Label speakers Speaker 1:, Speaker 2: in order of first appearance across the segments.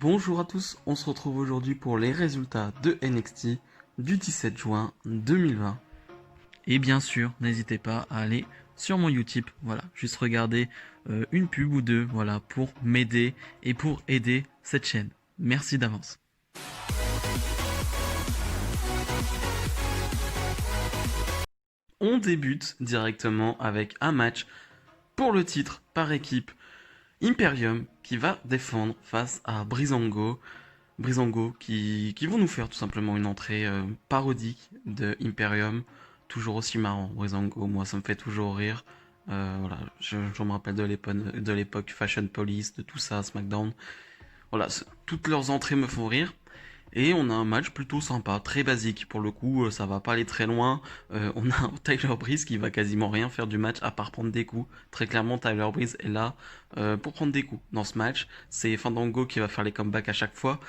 Speaker 1: Bonjour à tous, on se retrouve aujourd'hui pour les résultats de NXT du 17 juin 2020. Et bien sûr, n'hésitez pas à aller sur mon Utip, voilà, juste regarder une pub ou deux, voilà, pour m'aider et pour aider cette chaîne. Merci d'avance. On débute directement avec un match pour le titre par équipe. Imperium qui va défendre face à Breezango. Breezango qui vont nous faire tout simplement une entrée parodique de Imperium. Toujours aussi marrant, Breezango, moi ça me fait toujours rire. Voilà, je me rappelle de l'époque Fashion Police, de tout ça, SmackDown. Voilà, toutes leurs entrées me font rire. Et on a un match plutôt sympa, très basique. Pour le coup, ça va pas aller très loin. On a un Tyler Breeze qui va quasiment rien faire du match à part prendre des coups. Très clairement, Tyler Breeze est là pour prendre des coups dans ce match. C'est Fandango qui va faire les comebacks à chaque fois.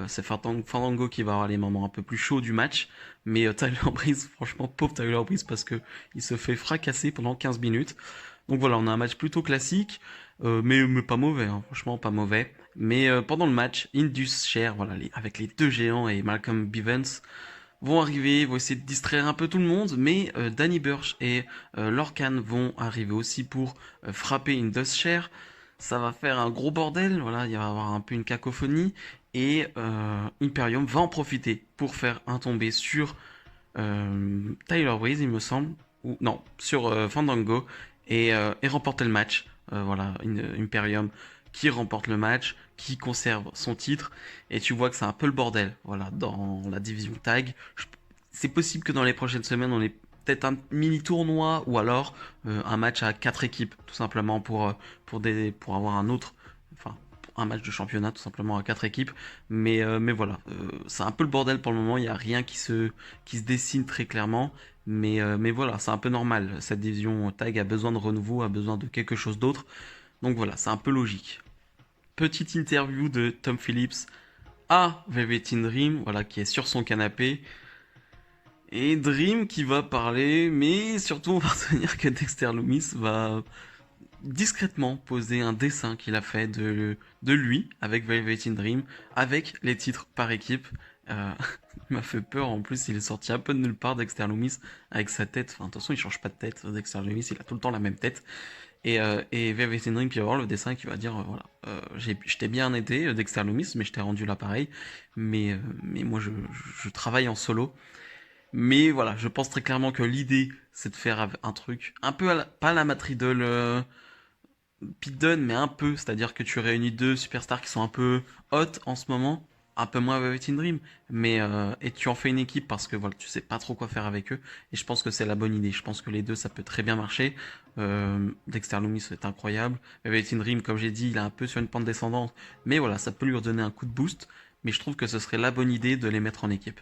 Speaker 1: C'est Fandango qui va avoir les moments un peu plus chauds du match. Mais Tyler Breeze, franchement, pauvre Tyler Breeze parce que il se fait fracasser pendant 15 minutes. Donc voilà, on a un match plutôt classique, mais pas mauvais, hein, franchement pas mauvais. Mais pendant le match, Indus Sher, voilà, avec les deux géants et Malcolm Bivens, vont arriver, vont essayer de distraire un peu tout le monde, mais Danny Burch et Lorcan vont arriver aussi pour frapper Indus Sher. Ça va faire un gros bordel, voilà, il va y avoir un peu une cacophonie, et Imperium va en profiter pour faire un tombé sur Tyler Breeze, il me semble, ou non, sur Fandango, et remporter le match. Voilà, Imperium qui remporte le match, qui conserve son titre, et tu vois que c'est un peu le bordel, voilà, dans la division tag. C'est possible que dans les prochaines semaines, on ait peut-être un mini tournoi ou alors un match à 4 équipes, tout simplement pour avoir un autre, enfin, un match de championnat tout simplement à 4 équipes. Mais voilà, c'est un peu le bordel pour le moment. Il n'y a rien qui se dessine très clairement. Mais voilà, c'est un peu normal. Cette division tag a besoin de renouveau, a besoin de quelque chose d'autre. Donc voilà, c'est un peu logique. Petite interview de Tom Phillips à Velveteen Dream, voilà, qui est sur son canapé. Et Dream qui va parler, mais surtout on va retenir que Dexter Lumis va discrètement poser un dessin qu'il a fait de lui avec Velveteen Dream, avec les titres par équipe. Euh, il m'a fait peur, en plus il est sorti un peu de nulle part Dexter Lumis avec sa tête, enfin attention il change pas de tête, Dexter Lumis il a tout le temps la même tête. Et Velveteen Dream qui va voir le dessin qui va dire voilà, je t'ai bien aidé Dexter Lumis, mais je t'ai rendu l'appareil, mais moi je travaille en solo. Mais voilà, je pense très clairement que l'idée, c'est de faire un truc un peu pas à la Matt Riddle, Pete Dunne, mais un peu. C'est-à-dire que tu réunis deux superstars qui sont un peu hot en ce moment, un peu moins avec Team Dream, et tu en fais une équipe parce que voilà, tu sais pas trop quoi faire avec eux. Et je pense que c'est la bonne idée. Je pense que les deux, ça peut très bien marcher. Dexter Lumis est incroyable. Velveteen Dream, comme j'ai dit, il est un peu sur une pente descendante, mais voilà, ça peut lui redonner un coup de boost. Mais je trouve que ce serait la bonne idée de les mettre en équipe.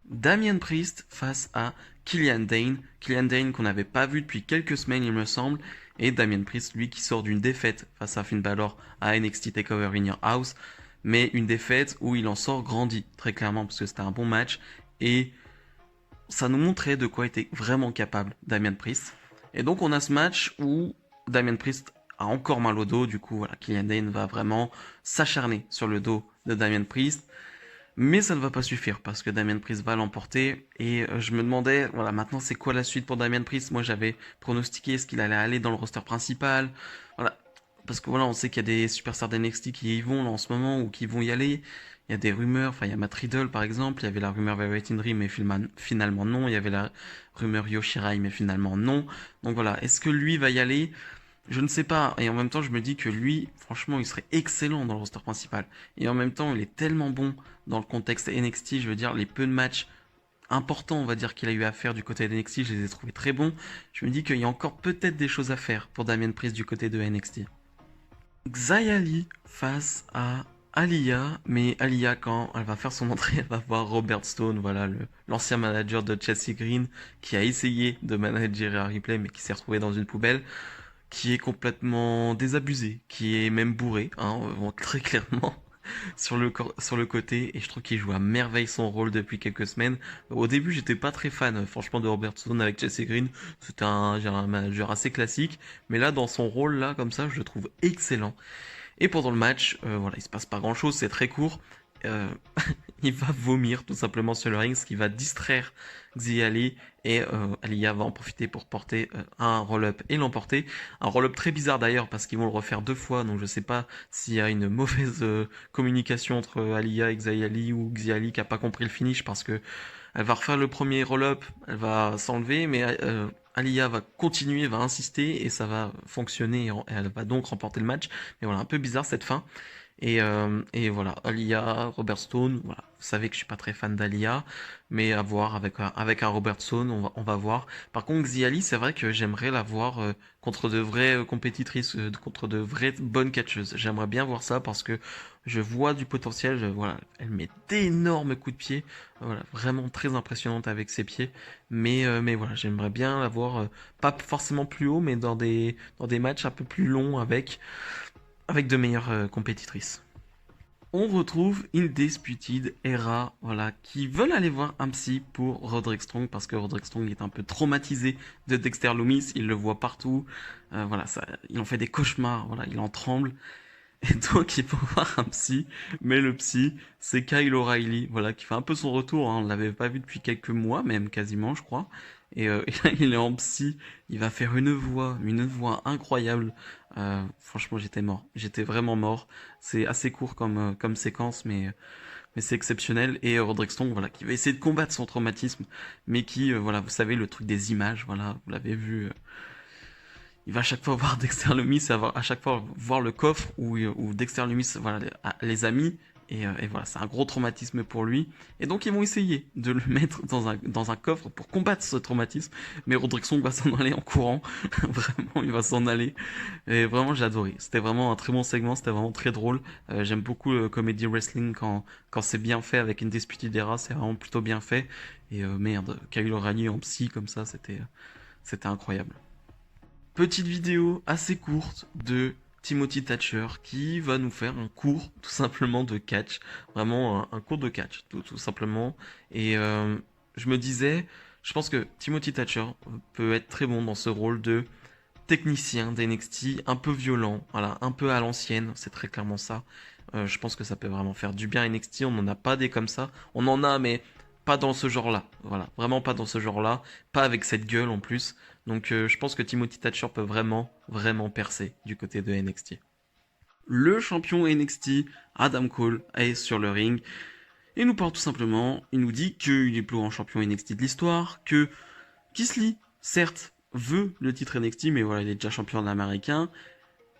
Speaker 1: Damien Priest face à Killian Dane. Killian Dane qu'on n'avait pas vu depuis quelques semaines, il me semble. Et Damien Priest, lui, qui sort d'une défaite face à Finn Balor à NXT TakeOver in Your House. Mais une défaite où il en sort grandi, très clairement, parce que c'était un bon match. Et ça nous montrait de quoi était vraiment capable Damien Priest. Et donc on a ce match où Damien Priest a encore mal au dos. Du coup, voilà, Killian Dane va vraiment s'acharner sur le dos de Damien Priest. Mais ça ne va pas suffire parce que Damien Priest va l'emporter et je me demandais, voilà, maintenant c'est quoi la suite pour Damien Priest? Moi j'avais pronostiqué ce qu'il allait aller dans le roster principal, voilà, parce que voilà, on sait qu'il y a des superstars d'NXT qui y vont là, en ce moment ou qui vont y aller. Il y a des rumeurs, enfin il y a Matt Riddle par exemple, il y avait la rumeur Velveteen Dream mais finalement non, il y avait la rumeur Yoshirai mais finalement non. Donc voilà, est-ce que lui va y aller? Je ne sais pas, et en même temps je me dis que lui, franchement, il serait excellent dans le roster principal. Et en même temps, il est tellement bon dans le contexte NXT, je veux dire, les peu de matchs importants, on va dire, qu'il a eu à faire du côté de NXT, je les ai trouvés très bons. Je me dis qu'il y a encore peut-être des choses à faire pour Damien Priest du côté de NXT. Xia Li face à Aliyah, mais Aliyah, quand elle va faire son entrée, elle va voir Robert Stone, voilà, l'ancien manager de Chelsea Green, qui a essayé de manager Rhea Ripley, mais qui s'est retrouvé dans une poubelle, qui est complètement désabusé, qui est même bourré, hein, très clairement, sur le côté, et je trouve qu'il joue à merveille son rôle depuis quelques semaines. Au début, j'étais pas très fan, franchement, de Robert Stone avec Chelsea Green, c'était un manager assez classique, mais là, dans son rôle, là, comme ça, je le trouve excellent. Et pendant le match, voilà, il se passe pas grand chose, c'est très court. Euh, il va vomir tout simplement sur le ring, ce qui va distraire Xia Li et Aliyah va en profiter pour porter un roll-up et l'emporter. Un roll-up très bizarre d'ailleurs parce qu'ils vont le refaire 2 fois, donc je sais pas s'il y a une mauvaise communication entre Aliyah et Xia Li ou Xia Li qui a pas compris le finish parce que elle va refaire le premier roll-up, elle va s'enlever, mais Aliyah va continuer, va insister et ça va fonctionner et elle va donc remporter le match. Mais voilà, un peu bizarre cette fin. Et voilà, Alia, Robert Stone, voilà. Vous savez que je suis pas très fan d'Alia, mais à voir avec un Robert Stone, on va voir. Par contre, Xiali, c'est vrai que j'aimerais la voir contre de vraies compétitrices, contre de vraies bonnes catcheuses. J'aimerais bien voir ça parce que je vois du potentiel. Voilà, elle met d'énormes coups de pied, voilà, vraiment très impressionnante avec ses pieds. Mais voilà, j'aimerais bien la voir, pas forcément plus haut, mais dans des matchs un peu plus longs avec de meilleures compétitrices. On retrouve Undisputed Era, voilà, qui veulent aller voir un psy pour Roderick Strong parce que Roderick Strong est un peu traumatisé de Dexter Lumis, il le voit partout, voilà, ça, il en fait des cauchemars, voilà, il en tremble. Et donc il faut voir un psy, mais le psy, c'est Kyle O'Reilly, voilà, qui fait un peu son retour, hein, on l'avait pas vu depuis quelques mois, même quasiment, je crois. Et là, il est en psy, il va faire une voix incroyable. Franchement, j'étais mort, j'étais vraiment mort. C'est assez court comme séquence, mais c'est exceptionnel. Et Roderick Strong, voilà, qui va essayer de combattre son traumatisme, mais qui, voilà, vous savez, le truc des images, voilà, vous l'avez vu, il va à chaque fois voir Dexter Lumis, à chaque fois voir le coffre où Dexter Lumis voilà, les a mis. Et voilà, c'est un gros traumatisme pour lui. Et donc ils vont essayer de le mettre dans un coffre pour combattre ce traumatisme. Mais Roderick Strong va s'en aller en courant. Vraiment, il va s'en aller. Et vraiment, j'ai adoré. C'était vraiment un très bon segment, c'était vraiment très drôle. J'aime beaucoup le comedy wrestling quand c'est bien fait avec une Undisputed Era, c'est vraiment plutôt bien fait. Et merde, Kyle O'Reilly en psy comme ça, c'était incroyable. Petite vidéo assez courte de Timothy Thatcher qui va nous faire un cours tout simplement de catch, vraiment un cours de catch tout simplement. Et je me disais, je pense que Timothy Thatcher peut être très bon dans ce rôle de technicien d'NXT, un peu violent, voilà, un peu à l'ancienne, c'est très clairement ça. Je pense que ça peut vraiment faire du bien à NXT, on n'en a pas des comme ça. On en a, mais pas dans ce genre-là. Voilà, vraiment pas dans ce genre-là, pas avec cette gueule en plus. Donc je pense que Timothy Thatcher peut vraiment, vraiment percer du côté de NXT. Le champion NXT, Adam Cole, est sur le ring. Il nous parle tout simplement, il nous dit qu'il est le plus grand champion NXT de l'histoire, que Keith Lee, certes, veut le titre NXT, mais voilà, il est déjà champion américain.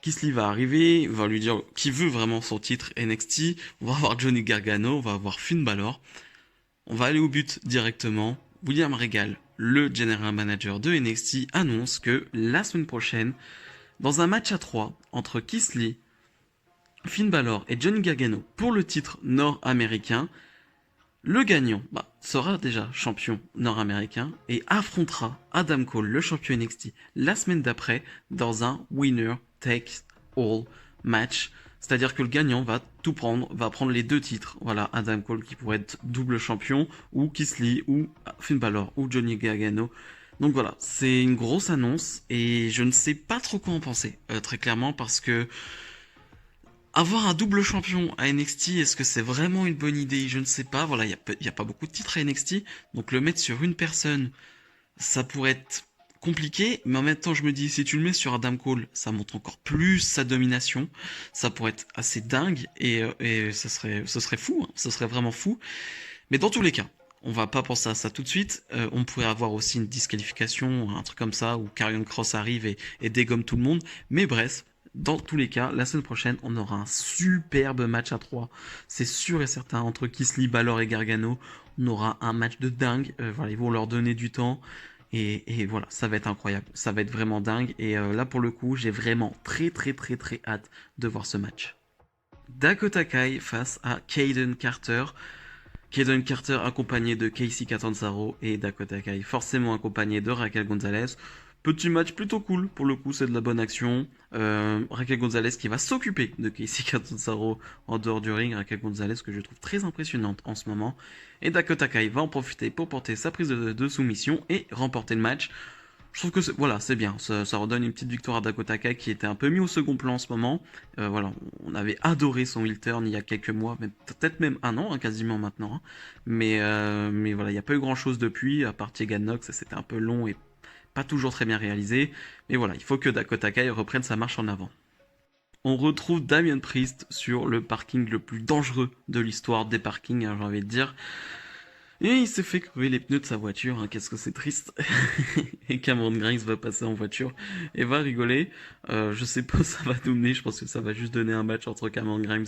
Speaker 1: Keith Lee va arriver, il va lui dire qu'il veut vraiment son titre NXT. On va avoir Johnny Gargano, on va avoir Finn Balor. On va aller au but directement. William Regal, le general manager de NXT, annonce que la semaine prochaine, dans un match à 3 entre Keith Lee, Finn Balor et Johnny Gargano pour le titre nord-américain, le gagnant sera déjà champion nord-américain et affrontera Adam Cole, le champion NXT, la semaine d'après dans un winner takes all match. C'est-à-dire que le gagnant va tout prendre, va prendre les 2 titres. Voilà, Adam Cole qui pourrait être double champion, ou Keith Lee, ou Finn Balor, ou Johnny Gargano. Donc voilà, c'est une grosse annonce et je ne sais pas trop quoi en penser, très clairement, parce que avoir un double champion à NXT, est-ce que c'est vraiment une bonne idée? Je ne sais pas. Voilà, il y a pas beaucoup de titres à NXT, donc le mettre sur une personne, ça pourrait être compliqué, mais en même temps, je me dis, si tu le mets sur Adam Cole, ça montre encore plus sa domination. Ça pourrait être assez dingue et ce serait fou, hein, ce serait vraiment fou. Mais dans tous les cas, on va pas penser à ça tout de suite. On pourrait avoir aussi une disqualification, un truc comme ça, où Karrion Kross arrive et dégomme tout le monde. Mais bref, dans tous les cas, la semaine prochaine, on aura un superbe match à 3. C'est sûr et certain, entre Keith Lee, Balor et Gargano. On aura un match de dingue. Voilà, ils vont leur donner du temps. Et voilà, ça va être incroyable. Ça va être vraiment dingue. Et là, pour le coup, j'ai vraiment très très très très hâte de voir ce match. Dakota Kai face à Kayden Carter. Kayden Carter accompagné de Casey Catanzaro et Dakota Kai forcément accompagné de Raquel Gonzalez. Petit match plutôt cool, pour le coup c'est de la bonne action. Raquel Gonzalez qui va s'occuper de Casey Catanzaro en dehors du ring. Raquel Gonzalez que je trouve très impressionnante en ce moment. Et Dakota Kai va en profiter pour porter sa prise de soumission et remporter le match. Je trouve que voilà, c'est bien. Ça redonne une petite victoire à Dakota Kai qui était un peu mis au second plan en ce moment. Voilà, on avait adoré son heel turn il y a quelques mois, peut-être même un an, hein, quasiment maintenant, hein. Mais voilà, il n'y a pas eu grand-chose depuis, à part Tegan Nox, c'était un peu long et pas toujours très bien réalisé. Mais voilà, il faut que Dakota Kai reprenne sa marche en avant. On retrouve Damien Priest sur le parking le plus dangereux de l'histoire des parkings, hein, j'ai envie de dire. Et il s'est fait crever les pneus de sa voiture, hein, qu'est-ce que c'est triste. Et Cameron Grimes va passer en voiture et va rigoler. Je sais pas où ça va nous mener, je pense que ça va juste donner un match entre Cameron Grimes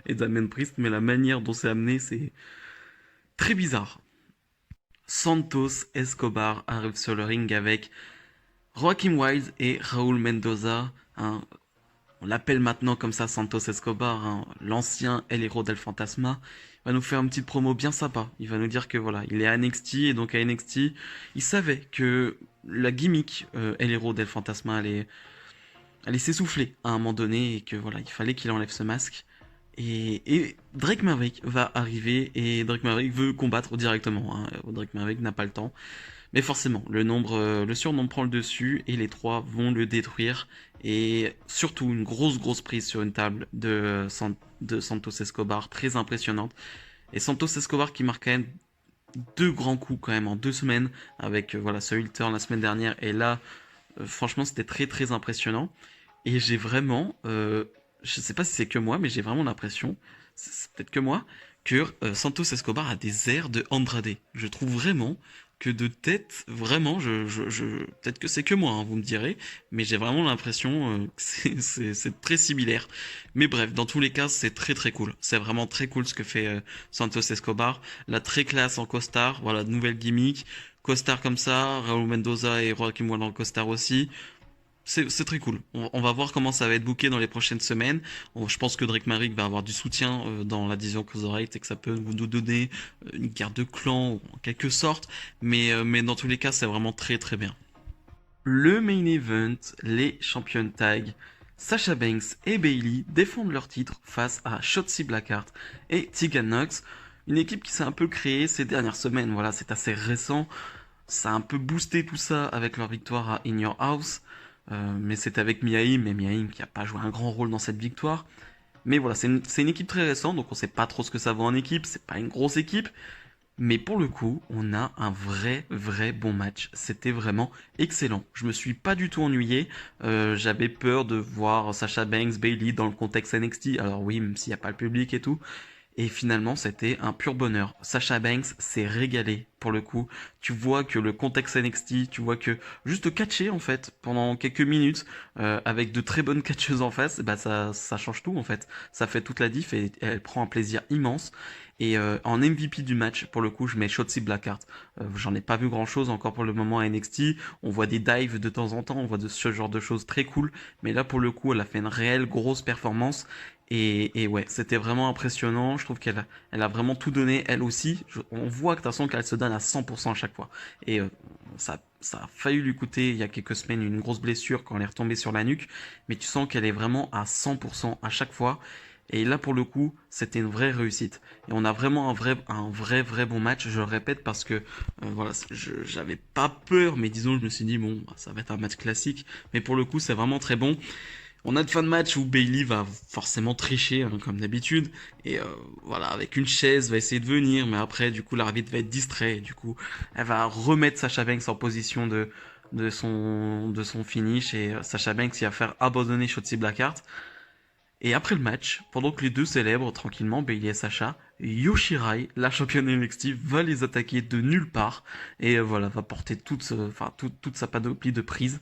Speaker 1: et Damien Priest, mais la manière dont c'est amené, c'est très bizarre. Santos Escobar arrive sur le ring avec Joaquin Wilde et Raúl Mendoza, hein. On l'appelle maintenant comme ça Santos Escobar, hein, l'ancien El Hero del Fantasma. Il va nous faire une petite promo bien sympa. Il va nous dire que voilà, il est à NXT et donc à NXT, il savait que la gimmick El Hero del Fantasma allait s'essouffler à un moment donné et que voilà, il fallait qu'il enlève ce masque. Et Drake Maverick va arriver et Drake Maverick veut combattre directement, hein. Drake Maverick n'a pas le temps. Mais forcément, le surnom prend le dessus et les trois vont le détruire. Et surtout, une grosse prise sur une table de Santos Escobar, très impressionnante. Et Santos Escobar qui marque quand même deux grands coups quand même en 2 semaines, avec voilà ce heel turn la semaine dernière. Et là, franchement, c'était très impressionnant. Et j'ai vraiment, je sais pas si c'est que moi, mais j'ai vraiment l'impression, c'est peut-être que moi, que Santos Escobar a des airs de Andrade. Je trouve vraiment que de tête, vraiment, peut-être que c'est que moi, hein, vous me direz, mais j'ai vraiment l'impression que c'est très similaire. Mais bref, dans tous les cas, c'est très cool. C'est vraiment très cool ce que fait Santos Escobar. La très classe en costard, voilà, nouvelle gimmick. Costard comme ça, Raúl Mendoza et Joaquim Wilde en costard aussi. C'est très cool. On va voir comment ça va être booké dans les prochaines semaines. Je pense que Drake Maverick va avoir du soutien dans la division Cruiserweight et que ça peut nous donner une guerre de clans en quelque sorte. Mais dans tous les cas, c'est vraiment très bien. Le main event, les championnes tag, Sasha Banks et Bayley défendent leur titre face à Shotzi Blackheart et Tegan Nox. Une équipe qui s'est un peu créée ces dernières semaines. Voilà, c'est assez récent. Ça a un peu boosté tout ça avec leur victoire à In Your House. Mais c'est avec Miaim, et Miaim qui n'a pas joué un grand rôle dans cette victoire. Mais voilà, c'est une équipe très récente, donc on sait pas trop ce que ça vaut en équipe, c'est pas une grosse équipe. Mais pour le coup, on a un vrai bon match. C'était vraiment excellent. Je me suis pas du tout ennuyé. J'avais peur de voir Sasha Banks, Bayley dans le contexte NXT. Alors oui, même s'il n'y a pas le public et tout. Et finalement, c'était un pur bonheur. Sasha Banks s'est régalé pour le coup. Tu vois que le contexte NXT, tu vois que juste catcher en fait pendant quelques minutes avec de très bonnes catcheuses en face, bah ça change tout en fait. Ça fait toute la diff et elle prend un plaisir immense. Et en MVP du match, pour le coup, je mets Shotzi Blackheart. J'en ai pas vu grand chose encore pour le moment à NXT. On voit des dives de temps en temps, on voit de ce genre de choses très cool. Mais là, pour le coup, elle a fait une réelle grosse performance. Et ouais, c'était vraiment impressionnant. Je trouve elle a vraiment tout donné, elle aussi. On voit que de toute façon qu'elle se donne à 100% à chaque fois. Et ça a failli lui coûter il y a quelques semaines une grosse blessure quand elle est retombée sur la nuque. Mais tu sens qu'elle est vraiment à 100% à chaque fois. Et là, pour le coup, c'était une vraie réussite. Et on a vraiment un vrai bon match, je le répète, parce que voilà, j'avais pas peur, mais disons, je me suis dit, bon, ça va être un match classique. Mais pour le coup, c'est vraiment très bon. On a de fin de match où Bailey va forcément tricher, hein, comme d'habitude. Et voilà, avec une chaise, va essayer de venir. Mais après, du coup, l'arbitre va être distrait. Et du coup, elle va remettre Sasha Banks en position de son finish. Et Sasha Banks, il va faire abandonner Shotzi Blackheart. Et après le match, pendant que les deux célèbrent tranquillement Bailey et Sasha, Yoshirai, la championne NXT, va les attaquer de nulle part. Et voilà, va porter toute sa panoplie de prise.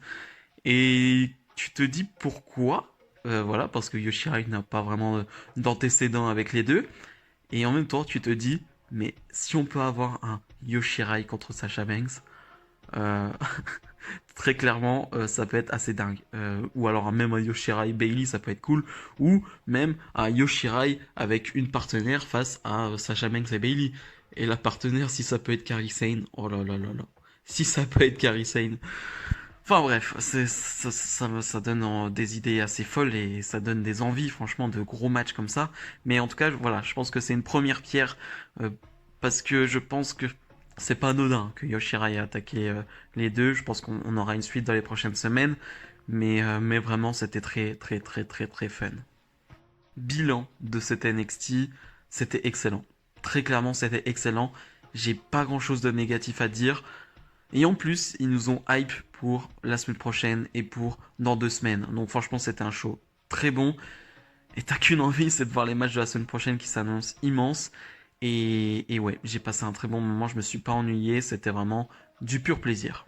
Speaker 1: Et tu te dis pourquoi. Voilà, parce que Yoshirai n'a pas vraiment d'antécédent avec les deux. Et en même temps, tu te dis, mais si on peut avoir un Yoshirai contre Sasha Banks, euh, très clairement, ça peut être assez dingue. Ou alors même un Yoshirai Bailey, ça peut être cool. Ou même un Yoshirai avec une partenaire face à Sasha Banks et Bailey. Et la partenaire, si ça peut être Kairi Sane, oh là là là là. Si ça peut être Kairi Sane. Enfin bref, ça donne des idées assez folles et ça donne des envies, franchement, de gros matchs comme ça. Mais en tout cas, voilà, je pense que c'est une première pierre parce que je pense que C'est pas anodin que Yoshirai ait attaqué les deux. Je pense qu'on aura une suite dans les prochaines semaines. Mais vraiment, c'était très, très, très, très, très fun. Bilan de cet NXT, c'était excellent. Très clairement, c'était excellent. J'ai pas grand chose de négatif à dire. Et en plus, ils nous ont hype pour la semaine prochaine et pour dans 2 semaines. Donc franchement, c'était un show très bon. Et t'as qu'une envie, c'est de voir les matchs de la semaine prochaine qui s'annoncent immenses. Et ouais, j'ai passé un très bon moment, je me suis pas ennuyé, c'était vraiment du pur plaisir.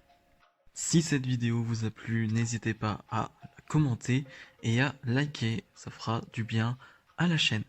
Speaker 1: Si cette vidéo vous a plu, n'hésitez pas à commenter et à liker, ça fera du bien à la chaîne.